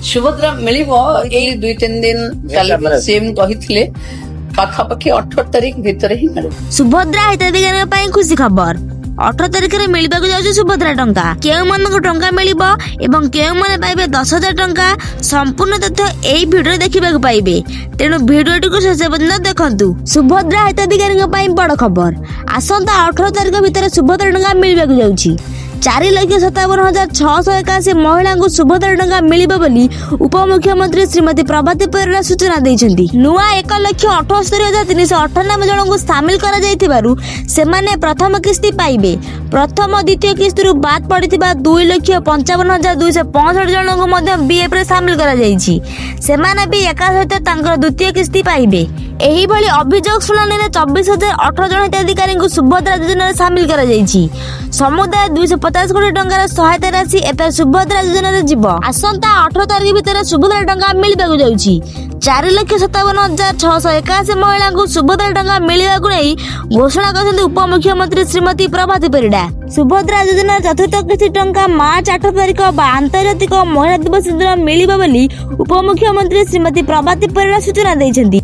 सुभद्रा मिलिबो एई 2-3 दिन चली सेम कहिथिले पाखापाखि 18 तारिख भितर ही मिले। सुभद्रा हिताधिकारी ପାଇଁ खुशी खबर 18 तारिख रे मिलिबाकु जाउछ सुभद्रा टंका केउ मन को टंका मिलिबो एवं केउ मन पाइबे 10,000 टंका संपूर्ण तथ्य एई वीडियो देखिबाकु पाइबे तेनु वीडियोटी को शेष पर्यंत देखंतु। सुभद्रा हिताधिकारी ପାଇଁ बड़ खबर आसंता 18 तारिख भितर सुभद्रा टंका मिलिबाकु जाउछि 4,57,681 महिला को सुभद्रा टंका मिलिबो बोली उपमुख्यमंत्री श्रीमती प्रभाती परिड़ा सूचना दैछन्ती। नुआ 1,78,398 जन को शामिल करा जाइथिबारु सेमाने प्रथम किस्ती पाइबे प्रथम द्वितीय किस्ती रु बाद पड़िथिबा 2,55,265 जन को मध्य बीएफ रे शामिल करा जाइछि सेमाने भी एका सहित तांकर द्वितीय किस्ती पाइबे। एही भली अभियोग शुणानी रे 24,018 जन हिताधिकारी को सुभद्रा योजना रे शामिल करा जाइछि समुदाय 250 कोटी टंकार सहायता राशि एता सुभद्रा योजना रे जीव आसंता 18 तारिख भितर सुभद्रा टंका मिलिबाकु जाउछि 4,57,681 महिला को सुभद्रा टंका मिलिबाकु नै घोषणा करछन्ती उपमुख्यमंत्री श्रीमती प्रभाती परिड़ा। सुभद्रा योजना चतुर्थ किस्ती टंका मार्च 8 तारिख आंतर्जातिक महिला दिवस दिन मिलिबो बोली उपमुख्यमंत्री श्रीमती प्रभाती परिड़ा सूचना दैछन्ती।